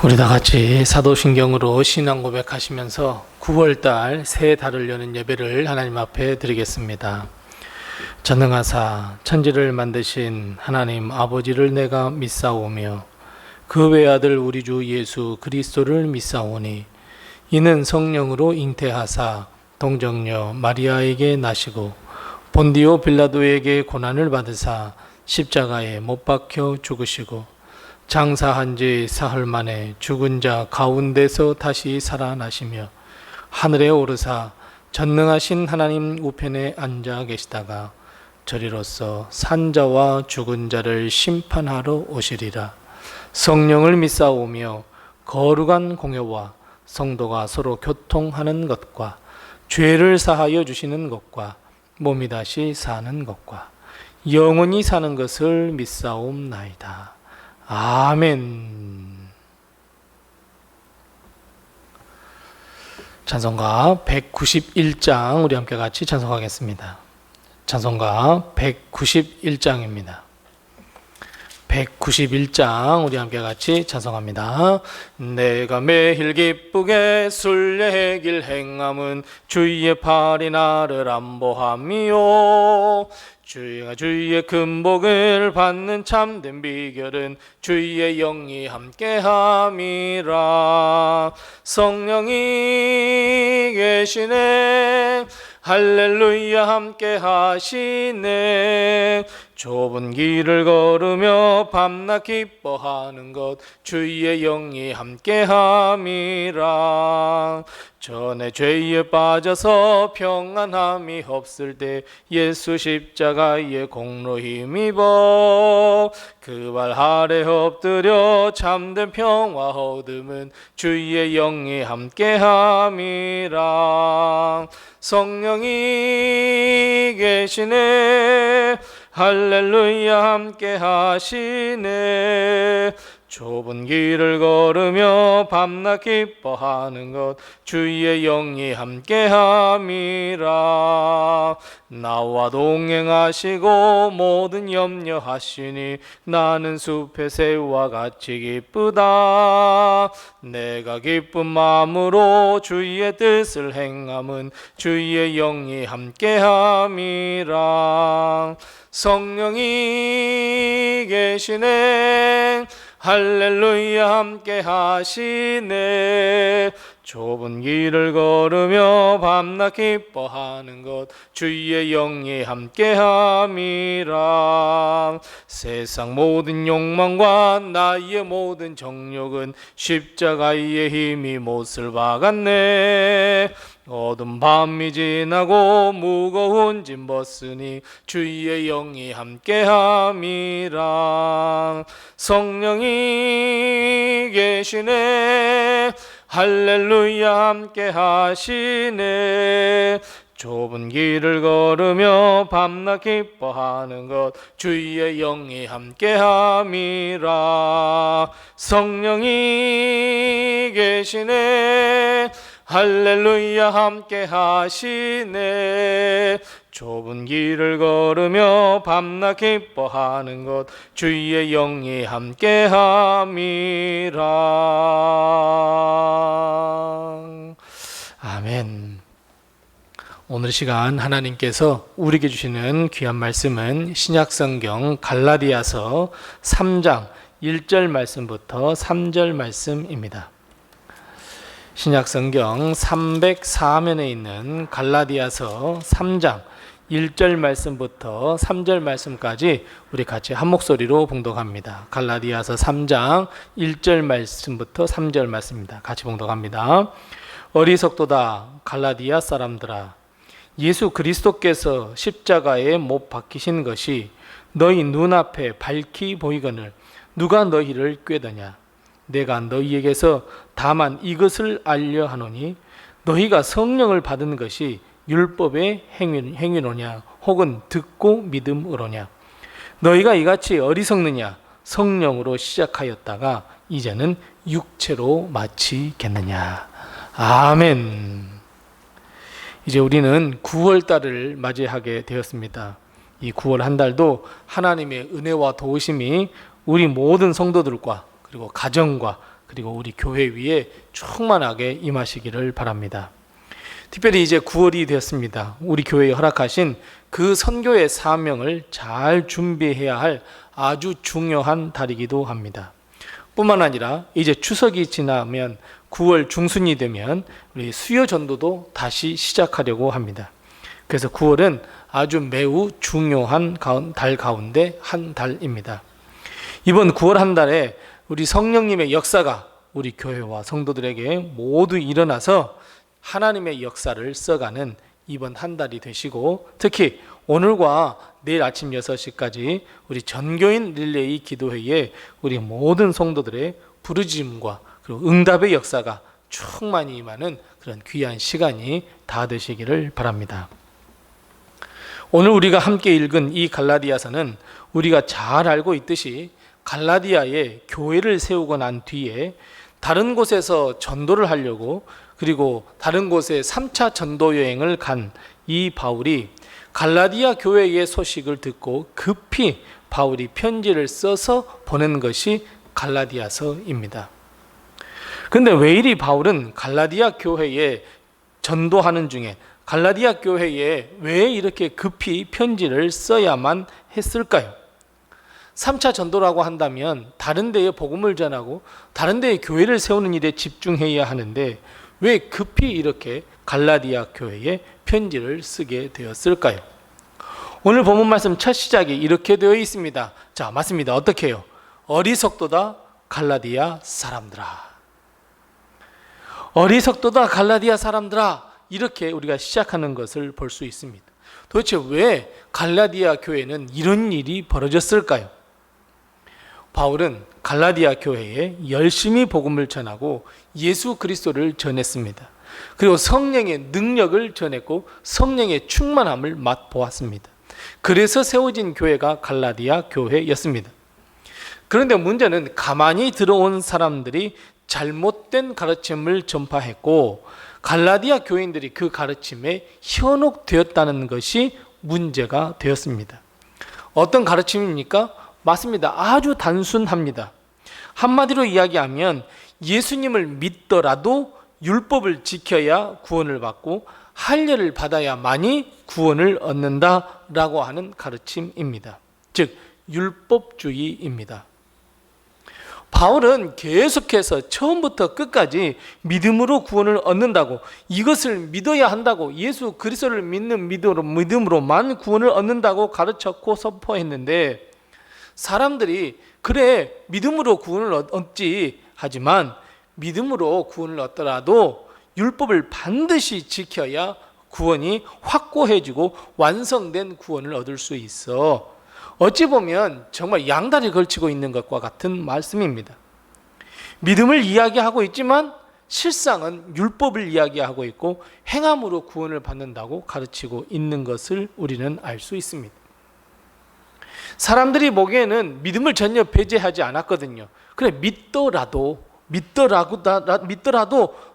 우리 다 같이 사도신경으로 신앙 고백하시면서 9월달 새 달을 여는 예배를 하나님 앞에 드리겠습니다. 전능하사 천지를 만드신 하나님 아버지를 내가 믿사오며 그 외아들 우리 주 예수 그리스도를 믿사오니 이는 성령으로 잉태하사 동정녀 마리아에게 나시고 본디오 빌라도에게 고난을 받으사 십자가에 못 박혀 죽으시고 장사한 지 사흘 만에 죽은 자 가운데서 다시 살아나시며 하늘에 오르사 전능하신 하나님 우편에 앉아 계시다가 저리로서 산자와 죽은 자를 심판하러 오시리라. 성령을 믿사오며 거룩한 공회와 성도가 서로 교통하는 것과 죄를 사하여 주시는 것과 몸이 다시 사는 것과 영원히 사는 것을 믿사옵나이다. 아멘. 찬송가 191장 우리 함께 같이 찬송하겠습니다. 찬송가 191장입니다. 191장 우리 함께 같이 찬송합니다. 내가 매일 기쁘게 순례길 행함은 주의 팔이 나를 안보함이요 주의 큰 복을 받는 참된 비결은 주의 영이 함께함이라. 성령이 계시네 할렐루야 함께 하시네. 좁은 길을 걸으며 밤낮 기뻐하는 것 주의 영이 함께함이라. 전에 죄에 빠져서 평안함이 없을 때 예수 십자가의 공로 힘입어 그 발 아래 엎드려 참된 평화 얻음은 주의 영이 함께함이라. 성령이 계시네 할렐루야 함께 하시네. 좁은 길을 걸으며 밤낮 기뻐하는 것 주의 영이 함께함이라. 나와 동행하시고 모든 염려하시니 나는 숲의 새와 같이 기쁘다. 내가 기쁜 마음으로 주의 뜻을 행함은 주의 영이 함께함이라. 성령이 계시네 할렐루야 함께 하시네. 좁은 길을 걸으며 밤낮 기뻐하는 것 주의 영이 함께함이라. 세상 모든 욕망과 나의 모든 정욕은 십자가의 힘이 못을 박았네. 어두운 밤이 지나고 무거운 짐 벗으니 주의 영이 함께함이라. 성령이 계시네 할렐루야 함께 하시네. 좁은 길을 걸으며 밤낮 기뻐하는 것 주의 영이 함께함이라. 성령이 계시네 할렐루야 함께 하시네. 좁은 길을 걸으며 밤낮 기뻐하는 것 주의 영이 함께함이라. 아멘. 오늘 시간 하나님께서 우리에게 주시는 귀한 말씀은 신약성경 갈라디아서 3장 1절 말씀부터 3절 말씀입니다. 신약성경 304면에 있는 갈라디아서 3장 1절 말씀부터 3절 말씀까지 우리 같이 한 목소리로 봉독합니다. 갈라디아서 3장 1절 말씀부터 3절 말씀입니다. 같이 봉독합니다. 어리석도다 갈라디아 사람들아, 예수 그리스도께서 십자가에 못 박히신 것이 너희 눈앞에 밝히 보이거늘 누가 너희를 꾀더냐. 내가 너희에게서 다만 이것을 알려 하노니 너희가 성령을 받은 것이 율법의 행위로냐 혹은 듣고 믿음으로냐. 너희가 이같이 어리석느냐. 성령으로 시작하였다가 이제는 육체로 마치겠느냐. 아멘. 이제 우리는 9월달을 맞이하게 되었습니다. 이 9월 한 달도 하나님의 은혜와 도우심이 우리 모든 성도들과 그리고 가정과 그리고 우리 교회 위에 충만하게 임하시기를 바랍니다. 특별히 이제 9월이 되었습니다. 우리 교회에 허락하신 그 선교의 사명을 잘 준비해야 할 아주 중요한 달이기도 합니다. 뿐만 아니라 이제 추석이 지나면 9월 중순이 되면 우리 수요 전도도 다시 시작하려고 합니다. 그래서 9월은 아주 매우 중요한 달 가운데 한 달입니다. 이번 9월 한 달에 우리 성령님의 역사가 우리 교회와 성도들에게 모두 일어나서 하나님의 역사를 써가는 이번 한 달이 되시고, 특히 오늘과 내일 아침 6시까지 우리 전교인 릴레이 기도회에 우리 모든 성도들의 부르짖음과 그리고 응답의 역사가 충만히 임하는 그런 귀한 시간이 다 되시기를 바랍니다. 오늘 우리가 함께 읽은 이 갈라디아서는 우리가 잘 알고 있듯이 갈라디아에 교회를 세우고 난 뒤에 다른 곳에서 전도를 하려고, 그리고 다른 곳에 3차 전도 여행을 간 이 바울이 갈라디아 교회의 소식을 듣고 급히 바울이 편지를 써서 보낸 것이 갈라디아서입니다. 그런데 왜 이리 바울은 갈라디아 교회에 전도하는 중에 갈라디아 교회에 왜 이렇게 급히 편지를 써야만 했을까요? 3차 전도라고 한다면 다른 데에 복음을 전하고 다른 데에 교회를 세우는 일에 집중해야 하는데 왜 급히 이렇게 갈라디아 교회에 편지를 쓰게 되었을까요? 오늘 본문 말씀 첫 시작이 이렇게 되어 있습니다. 자, 맞습니다. 어떻게 해요? 어리석도다 갈라디아 사람들아. 어리석도다 갈라디아 사람들아. 이렇게 우리가 시작하는 것을 볼 수 있습니다. 도대체 왜 갈라디아 교회는 이런 일이 벌어졌을까요? 바울은 갈라디아 교회에 열심히 복음을 전하고 예수 그리스도를 전했습니다. 그리고 성령의 능력을 전했고 성령의 충만함을 맛보았습니다. 그래서 세워진 교회가 갈라디아 교회였습니다. 그런데 문제는 가만히 들어온 사람들이 잘못된 가르침을 전파했고 갈라디아 교인들이 그 가르침에 현혹되었다는 것이 문제가 되었습니다. 어떤 가르침입니까? 맞습니다. 아주 단순합니다. 한마디로 이야기하면 예수님을 믿더라도 율법을 지켜야 구원을 받고 할례를 받아야만이 구원을 얻는다라고 하는 가르침입니다. 즉 율법주의입니다. 바울은 계속해서 처음부터 끝까지 믿음으로 구원을 얻는다고, 이것을 믿어야 한다고, 예수 그리스도를 믿는 믿음으로만 구원을 얻는다고 가르쳤고 선포했는데, 사람들이 그래 믿음으로 구원을 얻지, 하지만 믿음으로 구원을 얻더라도 율법을 반드시 지켜야 구원이 확고해지고 완성된 구원을 얻을 수 있어. 어찌 보면 정말 양다리 걸치고 있는 것과 같은 말씀입니다. 믿음을 이야기하고 있지만 실상은 율법을 이야기하고 있고 행함으로 구원을 받는다고 가르치고 있는 것을 우리는 알 수 있습니다. 사람들이 보기에는 믿음을 전혀 배제하지 않았거든요. 그래 믿더라도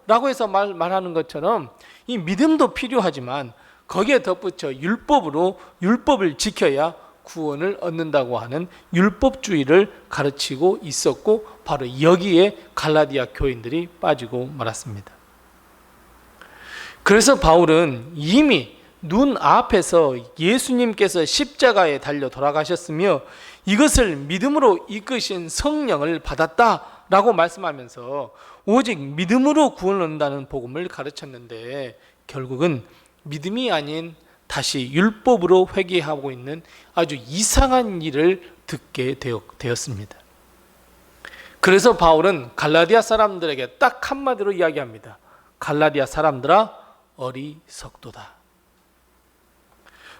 라고 해서 말하는 것처럼 이 믿음도 필요하지만 거기에 덧붙여 율법을 지켜야 구원을 얻는다고 하는 율법주의를 가르치고 있었고, 바로 여기에 갈라디아 교인들이 빠지고 말았습니다. 그래서 바울은 이미 눈앞에서 예수님께서 십자가에 달려 돌아가셨으며 이것을 믿음으로 이끄신 성령을 받았다라고 말씀하면서 오직 믿음으로 구원을 얻는다는 복음을 가르쳤는데, 결국은 믿음이 아닌 다시 율법으로 회개하고 있는 아주 이상한 일을 듣게 되었습니다. 그래서 바울은 갈라디아 사람들에게 딱 한마디로 이야기합니다. 갈라디아 사람들아, 어리석도다.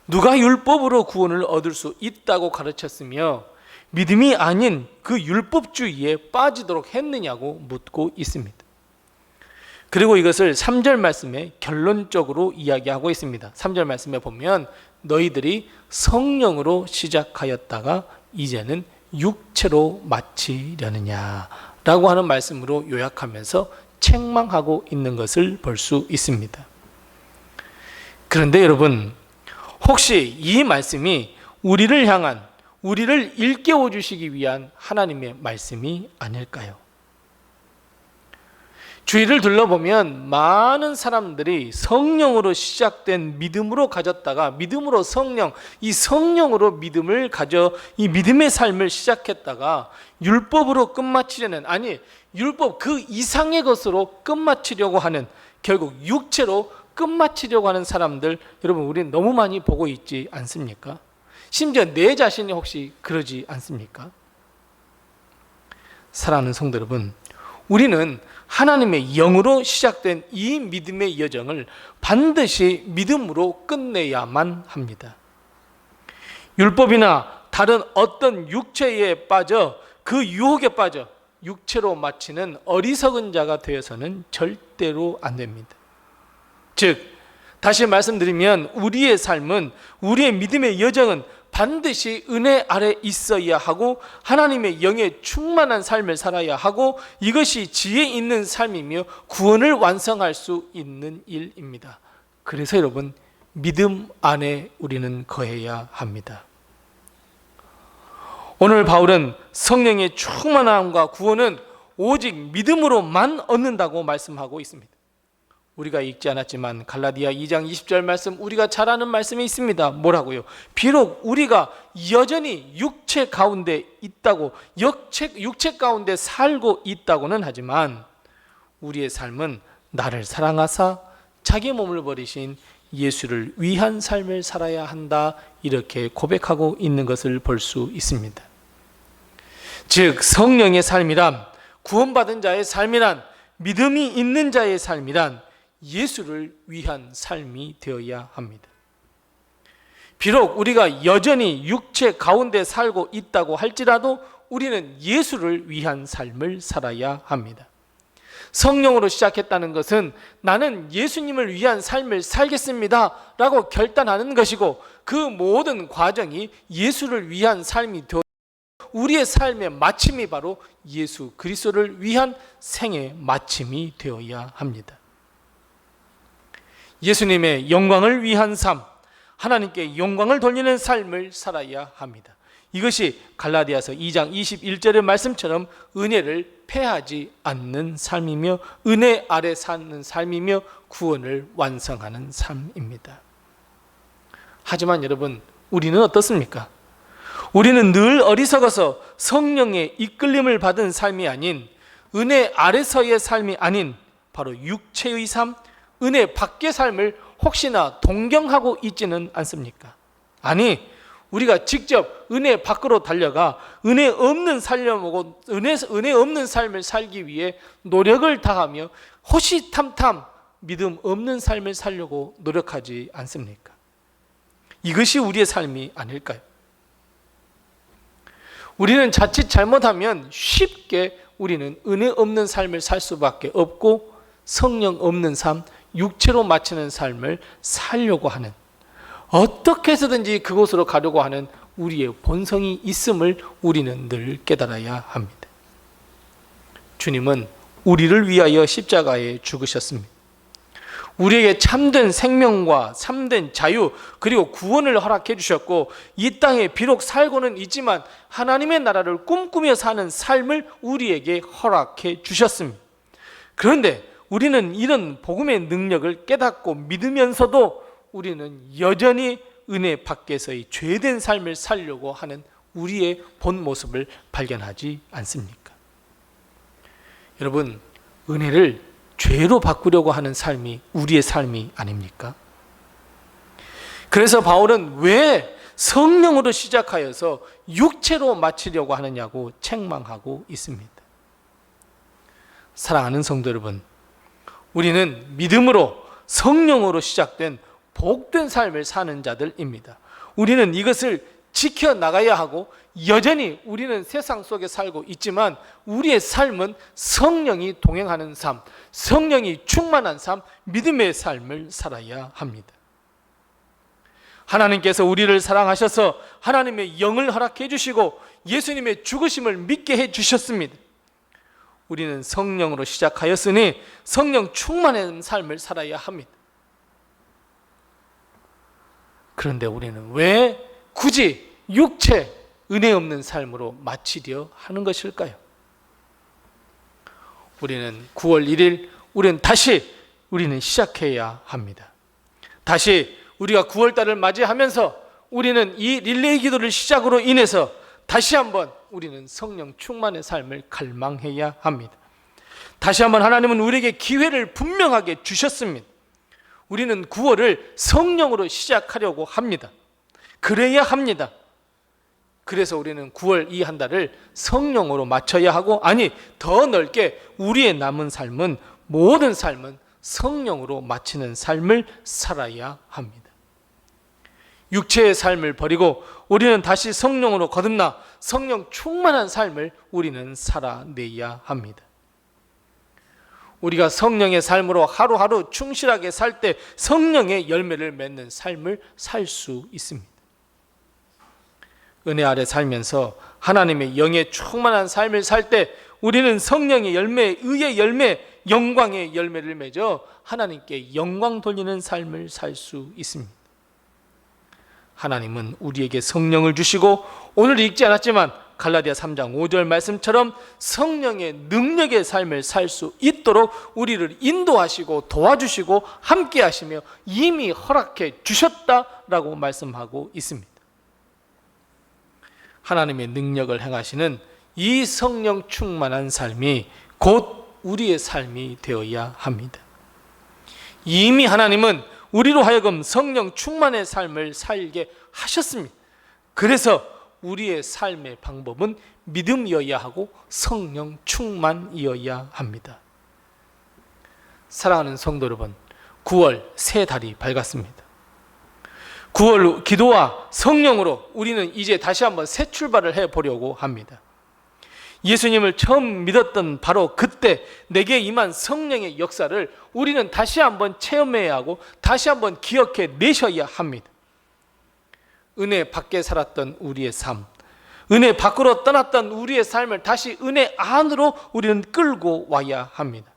누가 율법으로 구원을 얻을 수 있다고 가르쳤으며 믿음이 아닌 그 율법주의에 빠지도록 했느냐고 묻고 있습니다. 그리고 이것을 3절 말씀에 결론적으로 이야기하고 있습니다. 3절 말씀에 보면 너희들이 성령으로 시작하였다가 이제는 육체로 마치려느냐 라고 하는 말씀으로 요약하면서 책망하고 있는 것을 볼 수 있습니다. 그런데 여러분, 혹시 이 말씀이 우리를 일깨워 주시기 위한 하나님의 말씀이 아닐까요? 주위를 둘러보면 많은 사람들이 성령으로 시작된 믿음으로 가졌다가 믿음으로 성령, 이 성령으로 믿음을 가져 이 믿음의 삶을 시작했다가 율법으로 끝마치려는, 아니 율법 그 이상의 것으로 끝마치려고 하는, 결국 육체로 끝마치려고 하는 사람들, 여러분 우리는 너무 많이 보고 있지 않습니까? 심지어 내 자신이 혹시 그러지 않습니까? 사랑하는 성도 여러분, 우리는 하나님의 영으로 시작된 이 믿음의 여정을 반드시 믿음으로 끝내야만 합니다. 율법이나 다른 어떤 육체에 빠져 그 유혹에 빠져 육체로 마치는 어리석은 자가 되어서는 절대로 안 됩니다. 즉, 다시 말씀드리면 우리의 삶은, 우리의 믿음의 여정은 반드시 은혜 아래 있어야 하고 하나님의 영에 충만한 삶을 살아야 하고 이것이 지혜 있는 삶이며 구원을 완성할 수 있는 일입니다. 그래서 여러분, 믿음 안에 우리는 거해야 합니다. 오늘 바울은 성령의 충만함과 구원은 오직 믿음으로만 얻는다고 말씀하고 있습니다. 우리가 읽지 않았지만 갈라디아 2장 20절 말씀, 우리가 잘 아는 말씀이 있습니다. 뭐라고요? 비록 우리가 여전히 육체 가운데 있다고, 육체 가운데 살고 있다고는 하지만 우리의 삶은 나를 사랑하사 자기 몸을 버리신 예수를 위한 삶을 살아야 한다, 이렇게 고백하고 있는 것을 볼 수 있습니다. 즉 성령의 삶이란, 구원받은 자의 삶이란, 믿음이 있는 자의 삶이란 예수를 위한 삶이 되어야 합니다. 비록 우리가 여전히 육체 가운데 살고 있다고 할지라도 우리는 예수를 위한 삶을 살아야 합니다. 성령으로 시작했다는 것은 나는 예수님을 위한 삶을 살겠습니다 라고 결단하는 것이고, 그 모든 과정이 예수를 위한 삶이 되어 우리의 삶의 마침이 바로 예수 그리스도를 위한 생의 마침이 되어야 합니다. 예수님의 영광을 위한 삶, 하나님께 영광을 돌리는 삶을 살아야 합니다. 이것이 갈라디아서 2장 21절의 말씀처럼 은혜를 패하지 않는 삶이며 은혜 아래 사는 삶이며 구원을 완성하는 삶입니다. 하지만 여러분, 우리는 어떻습니까? 우리는 늘 어리석어서 성령의 이끌림을 받은 삶이 아닌, 은혜 아래서의 삶이 아닌 바로 육체의 삶, 은혜 밖의 삶을 혹시나 동경하고 있지는 않습니까? 아니, 우리가 직접 은혜 밖으로 달려가 은혜 없는 은혜 없는 삶을 살기 위해 노력을 다하며 호시탐탐 믿음 없는 삶을 살려고 노력하지 않습니까? 이것이 우리의 삶이 아닐까요? 우리는 자칫 잘못하면 쉽게 우리는 은혜 없는 삶을 살 수밖에 없고 성령 없는 삶, 육체로 마치는 삶을 살려고 하는, 어떻게 해서든지 그곳으로 가려고 하는 우리의 본성이 있음을 우리는 늘 깨달아야 합니다. 주님은 우리를 위하여 십자가에 죽으셨습니다. 우리에게 참된 생명과 참된 자유 그리고 구원을 허락해 주셨고, 이 땅에 비록 살고는 있지만 하나님의 나라를 꿈꾸며 사는 삶을 우리에게 허락해 주셨습니다. 그런데 우리는 이런 복음의 능력을 깨닫고 믿으면서도 우리는 여전히 은혜 밖에서의 죄된 삶을 살려고 하는 우리의 본 모습을 발견하지 않습니까? 여러분, 은혜를 죄로 바꾸려고 하는 삶이 우리의 삶이 아닙니까? 그래서 바울은 왜 성령으로 시작하여서 육체로 마치려고 하느냐고 책망하고 있습니다. 사랑하는 성도 여러분, 우리는 믿음으로 성령으로 시작된 복된 삶을 사는 자들입니다. 우리는 이것을 지켜나가야 하고, 여전히 우리는 세상 속에 살고 있지만 우리의 삶은 성령이 동행하는 삶, 성령이 충만한 삶, 믿음의 삶을 살아야 합니다. 하나님께서 우리를 사랑하셔서 하나님의 영을 허락해 주시고 예수님의 죽으심을 믿게 해 주셨습니다. 우리는 성령으로 시작하였으니 성령 충만한 삶을 살아야 합니다. 그런데 우리는 왜 굳이 은혜 없는 삶으로 마치려 하는 것일까요? 우리는 9월 1일 우리는 시작해야 합니다. 다시 우리가 9월달을 맞이하면서 우리는 이 릴레이 기도를 시작으로 인해서 다시 한번 우리는 성령 충만의 삶을 갈망해야 합니다. 다시 한번 하나님은 우리에게 기회를 분명하게 주셨습니다. 우리는 9월을 성령으로 시작하려고 합니다. 그래야 합니다. 그래서 우리는 9월 이 한 달을 성령으로 맞춰야 하고, 아니 더 넓게 우리의 남은 삶은, 모든 삶은 성령으로 마치는 삶을 살아야 합니다. 육체의 삶을 버리고 우리는 다시 성령으로 거듭나 성령 충만한 삶을 우리는 살아내야 합니다. 우리가 성령의 삶으로 하루하루 충실하게 살 때 성령의 열매를 맺는 삶을 살 수 있습니다. 은혜 아래 살면서 하나님의 영의 충만한 삶을 살 때 우리는 성령의 열매, 의의 열매, 영광의 열매를 맺어 하나님께 영광 돌리는 삶을 살 수 있습니다. 하나님은 우리에게 성령을 주시고, 오늘 읽지 않았지만 갈라디아 3장 5절 말씀처럼 성령의 능력의 삶을 살 수 있도록 우리를 인도하시고 도와주시고 함께 하시며 이미 허락해 주셨다라고 말씀하고 있습니다. 하나님의 능력을 행하시는 이 성령 충만한 삶이 곧 우리의 삶이 되어야 합니다. 이미 하나님은 우리로 하여금 성령 충만의 삶을 살게 하셨습니다. 그래서 우리의 삶의 방법은 믿음이어야 하고 성령 충만이어야 합니다. 사랑하는 성도 여러분, 9월 새 달이 밝았습니다. 9월 기도와 성령으로 우리는 이제 다시 한번 새 출발을 해보려고 합니다. 예수님을 처음 믿었던 바로 그때 내게 임한 성령의 역사를 우리는 다시 한번 체험해야 하고 다시 한번 기억해 내셔야 합니다. 은혜 밖에 살았던 우리의 삶, 은혜 밖으로 떠났던 우리의 삶을 다시 은혜 안으로 우리는 끌고 와야 합니다.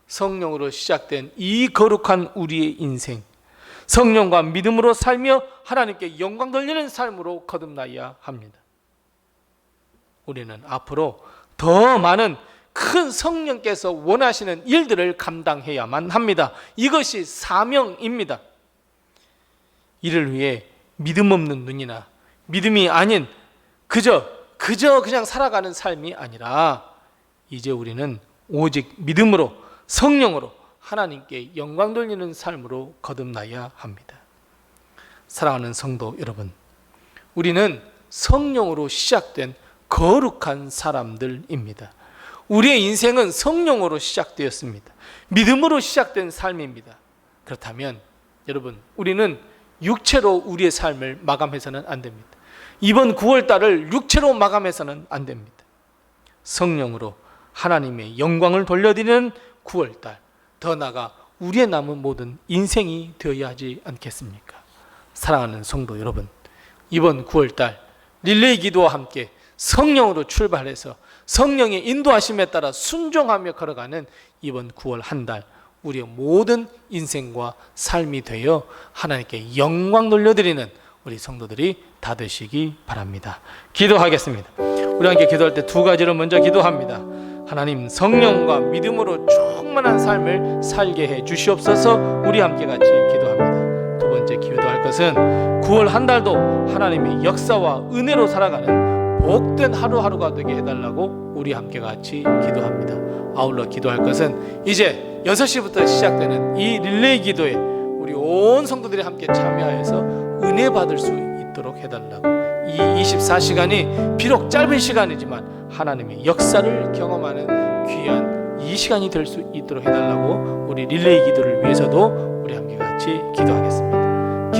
성령으로 시작된 이 거룩한 우리의 인생, 성령과 믿음으로 살며 하나님께 영광 돌리는 삶으로 거듭나야 합니다. 우리는 앞으로 더 많은 큰 성령께서 원하시는 일들을 감당해야만 합니다. 이것이 사명입니다. 이를 위해 믿음 없는 눈이나 믿음이 아닌 그저 그냥 살아가는 삶이 아니라 이제 우리는 오직 믿음으로 성령으로 하나님께 영광 돌리는 삶으로 거듭나야 합니다. 사랑하는 성도 여러분, 우리는 성령으로 시작된 거룩한 사람들입니다. 우리의 인생은 성령으로 시작되었습니다. 믿음으로 시작된 삶입니다. 그렇다면 여러분, 우리는 육체로 우리의 삶을 마감해서는 안 됩니다. 이번 9월달을 육체로 마감해서는 안 됩니다. 성령으로 하나님의 영광을 돌려드리는 9월달, 더 나아가 우리의 남은 모든 인생이 되어야 하지 않겠습니까? 사랑하는 성도 여러분, 이번 9월달 릴레이 기도와 함께 성령으로 출발해서 성령의 인도하심에 따라 순종하며 걸어가는 이번 9월 한 달, 우리의 모든 인생과 삶이 되어 하나님께 영광 돌려드리는 우리 성도들이 다 되시기 바랍니다. 기도하겠습니다. 우리 함께 기도할 때 두 가지로 먼저 기도합니다. 하나님, 성령과 믿음으로 충만한 삶을 살게 해 주시옵소서. 우리 함께 같이 기도합니다. 두 번째 기도할 것은 9월 한 달도 하나님의 역사와 은혜로 살아가는 복된 하루하루가 되게 해달라고 우리 함께 같이 기도합니다. 아울러 기도할 것은 이제 6시부터 시작되는 이 릴레이 기도에 우리 온 성도들이 함께 참여하여서 은혜 받을 수 있도록 해달라고, 이 24시간이 비록 짧은 시간이지만 하나님의 역사를 경험하는 귀한 이 시간이 될 수 있도록 해달라고 우리 릴레이 기도를 위해서도 우리 함께 같이 기도하겠습니다.